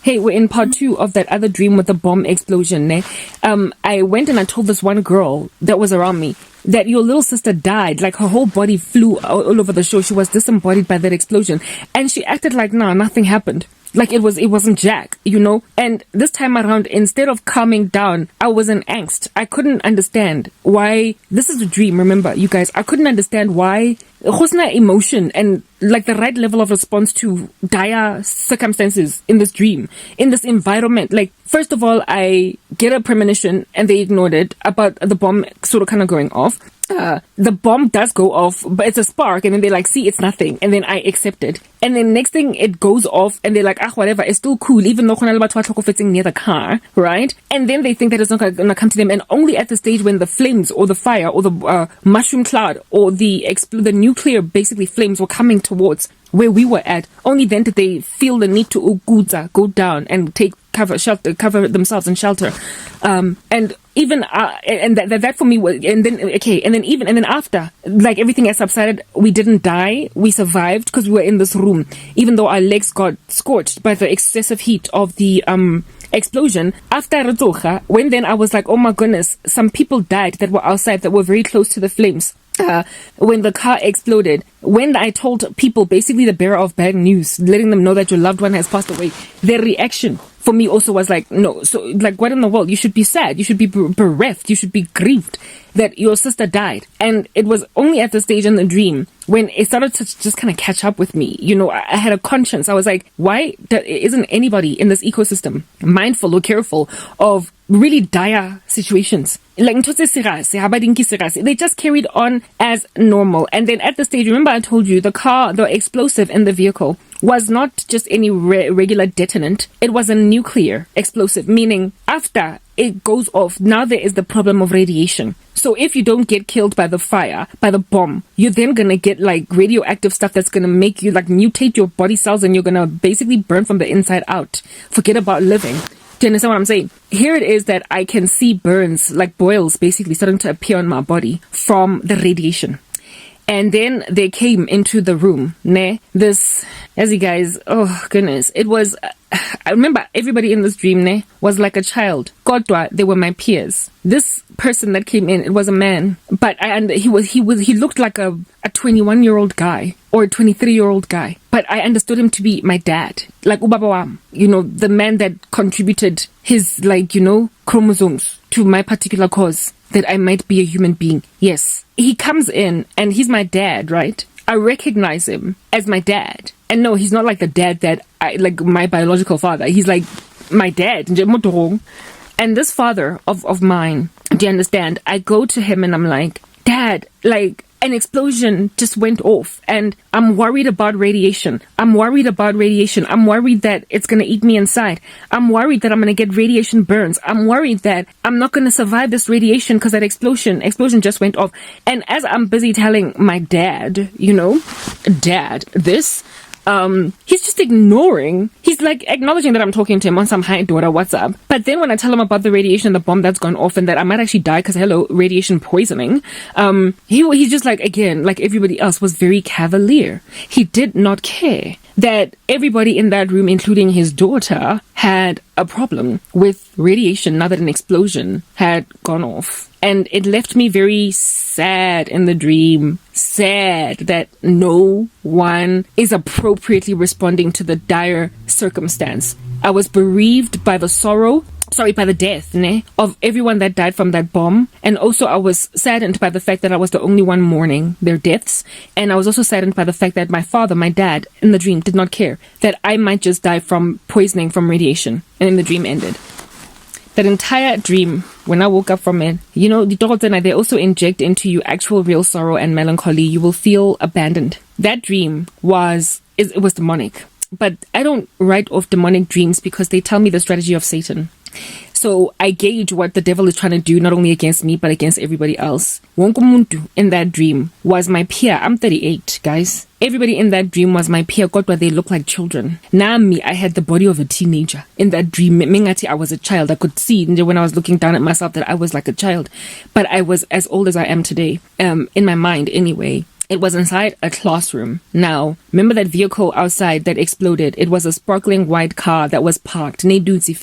Hey, we're in part 2 of that other dream with the bomb explosion. I went and I told this one girl that was around me that your little sister died. Like, her whole body flew all over the show. She was disembodied by that explosion. And she acted like, nah, nothing happened. Like it wasn't Jack, you know? And this time around, instead of calming down, I was in angst. I couldn't understand why. This is a dream, remember, you guys. I couldn't understand why emotion and like the right level of response to dire circumstances in this dream, in this environment. Like, first of all, I get a premonition and they ignored it about the bomb sort of kind of going off. The bomb does go off, but it's a spark, and then they're like, see, it's nothing, and then I accept it. And then next thing, it goes off, and they're like, whatever, it's still cool, even though it's near the car, right? And then they think that it's not gonna come to them, and only at the stage when the flames, or the fire, or the mushroom cloud, or the nuclear, basically, flames were coming towards where we were at, only then did they feel the need to go down and take cover themselves and shelter. And even and that for me was, and then after, like, everything has subsided, we didn't die, we survived because we were in this room, even though our legs got scorched by the excessive heat of the explosion. After Rutsoga, when then I was like, oh my goodness, some people died that were outside, that were very close to the flames. When the car exploded, when I told people, basically the bearer of bad news, letting them know that your loved one has passed away, their reaction for me also was like, no, so like, what in the world? You should be sad, you should be bereft, you should be grieved that your sister died. And it was only at the stage in the dream when it started to just kind of catch up with me. You know, I had a conscience. I was like, why isn't anybody in this ecosystem mindful or careful of really dire situations? Like, they just carried on as normal. And then at the stage, remember I told you, the explosive in the vehicle was not just any regular detonant. It was a nuclear explosive, meaning after it goes off, now there is the problem of radiation. So if you don't get killed by the fire, by the bomb, you're then gonna get like radioactive stuff that's gonna make you like mutate your body cells, and you're gonna basically burn from the inside out. Forget about living. Do you understand what I'm saying? Here it is that I can see burns, like boils, basically starting to appear on my body from the radiation. And then they came into the room, this, as you guys, oh goodness, it was, I remember everybody in this dream, was like a child. Kodwa, they were my peers. This person that came in, it was a man, but he looked like a 21-year-old guy or a 23-year-old guy. But I understood him to be my dad, like ubaba wam, you know, the man that contributed his, like, you know, chromosomes to my particular cause, that I might be a human being. Yes. He comes in and he's my dad, right? I recognize him as my dad. And no, he's not like the dad that like my biological father. He's like my dad. And this father of mine, do you understand? I go to him and I'm like, Dad, like, an explosion just went off and I'm worried about radiation. I'm worried that it's going to eat me inside. I'm worried that I'm going to get radiation burns. I'm worried that I'm not going to survive this radiation because that explosion just went off. And as I'm busy telling my dad, you know, Dad, this, he's just ignoring. He's like acknowledging that I'm talking to him on some hi daughter, what's up? But then when I tell him about the radiation, the bomb that's gone off, and that I might actually die because hello, radiation poisoning, he's just like, again, like everybody else, was very cavalier. He did not care that everybody in that room, including his daughter, had a problem with radiation now that an explosion had gone off. And it left me very sad in the dream, sad that no one is appropriately responding to the dire circumstance. I was bereaved by the death of everyone that died from that bomb. And also I was saddened by the fact that I was the only one mourning their deaths. And I was also saddened by the fact that my father, my dad, in the dream did not care that I might just die from poisoning from radiation. And then the dream ended. That entire dream, when I woke up from it, you know, the Dorotena, they also inject into you actual real sorrow and melancholy. You will feel abandoned. That dream was demonic. But I don't write off demonic dreams because they tell me the strategy of Satan. So I gauge what the devil is trying to do, not only against me, but against everybody else. Wonke muntu in that dream was my peer. I'm 38, guys. Everybody in that dream was my peer. God, but they look like children. Now me, I had the body of a teenager. In that dream, Mingati, I was a child. I could see when I was looking down at myself that I was like a child. But I was as old as I am today, in my mind anyway. It was inside a classroom. Now, remember that vehicle outside that exploded? It was a sparkling white car that was parked. I neglected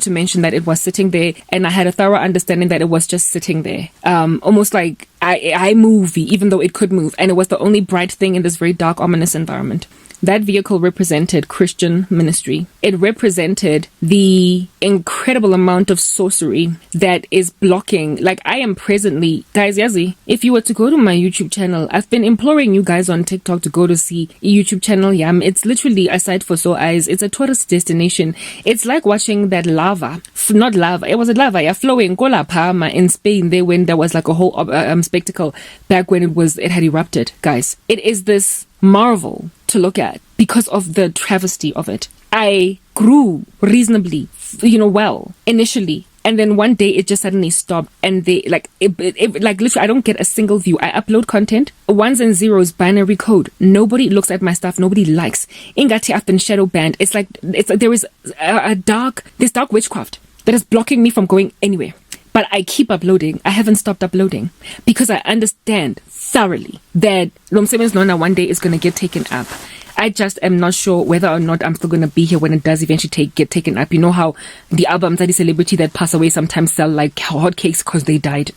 to mention that it was sitting there, and I had a thorough understanding that it was just sitting there. Almost like iMovie, even though it could move. And it was the only bright thing in this very dark, ominous environment. That vehicle represented Christian ministry. It represented the incredible amount of sorcery that is blocking. Like, I am presently, guys, Yazi, if you were to go to my YouTube channel, I've been imploring you guys on TikTok to go to see a YouTube channel. Yam. It's literally a sight for sore eyes. It's a tourist destination. It's like watching that lava. Not lava. It was a lava. Yeah, flowing. Kola Palma in Spain. There when there was like a whole spectacle back when it had erupted. Guys, it is this marvel to look at because of the travesty of it. I grew reasonably, well initially, and then one day it just suddenly stopped, and they like literally I don't get a single view. I upload content, ones and zeros, binary code. Nobody looks at my stuff. Nobody likes. Ingati, I've been shadow banned. It's like there is this dark witchcraft that is blocking me from going anywhere. But I keep uploading. I haven't stopped uploading because I understand thoroughly that Lomseben's Nona one day is going to get taken up. I just am not sure whether or not I'm still going to be here when it does eventually get taken up. You know how the albums that the celebrity that pass away sometimes sell like hotcakes because they died.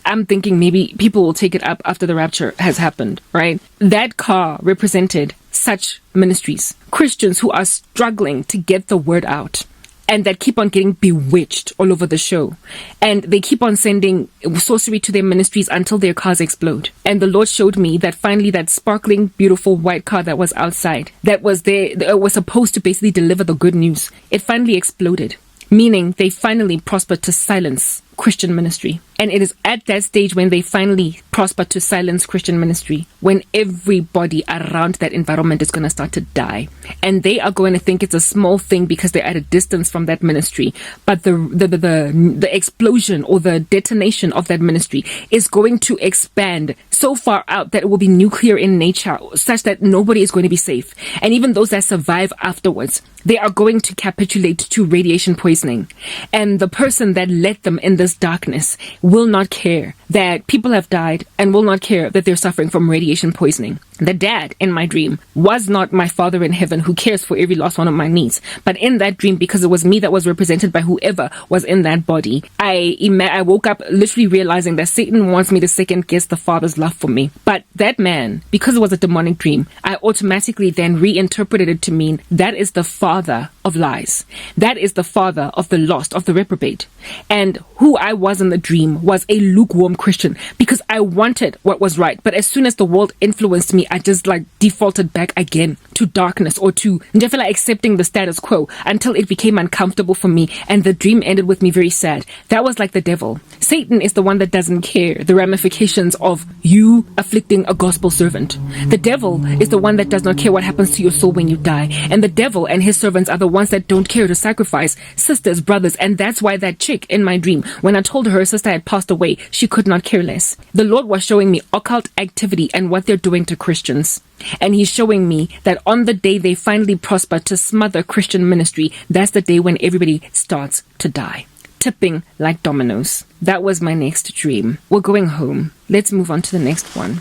I'm thinking maybe people will take it up after the rapture has happened, right? That car represented such ministries, Christians who are struggling to get the word out, and that keep on getting bewitched all over the show. And they keep on sending sorcery to their ministries until their cars explode. And the Lord showed me that finally that sparkling, beautiful white car that was outside, that was there, was supposed to basically deliver the good news. It finally exploded, meaning they finally prospered to silence Christian ministry. And it is at that stage when they finally prosper to silence Christian ministry, when everybody around that environment is going to start to die. And they are going to think it's a small thing because they're at a distance from that ministry. But the explosion or the detonation of that ministry is going to expand so far out that it will be nuclear in nature, such that nobody is going to be safe. And even those that survive afterwards, they are going to capitulate to radiation poisoning. And the person that led them in this darkness will not care that people have died and will not care that they're suffering from radiation poisoning. The dad in my dream was not my father in heaven who cares for every last one of my needs. But in that dream, because it was me that was represented by whoever was in that body, I woke up literally realizing that Satan wants me to second guess the father's love for me. But that man, because it was a demonic dream, I automatically then reinterpreted it to mean that is the father of lies. That is the father of the lost, of the reprobate. And who I was in the dream was a lukewarm Christian because I wanted what was right. But as soon as the world influenced me, I just defaulted back again to darkness or to accepting the status quo until it became uncomfortable for me. And the dream ended with me very sad. That was like the devil. Satan is the one that doesn't care the ramifications of you afflicting a gospel servant. The devil is the one that does not care what happens to your soul when you die. And the devil and his servants are the ones that don't care to sacrifice sisters, brothers. And that's why that chick in my dream, when I told her sister had passed away, she could not care less. The Lord was showing me occult activity and what they're doing to Christians. And he's showing me that on the day they finally prosper to smother Christian ministry, that's the day when everybody starts to die, tipping like dominoes. That was my next dream. We're going home. Let's move on to the next one.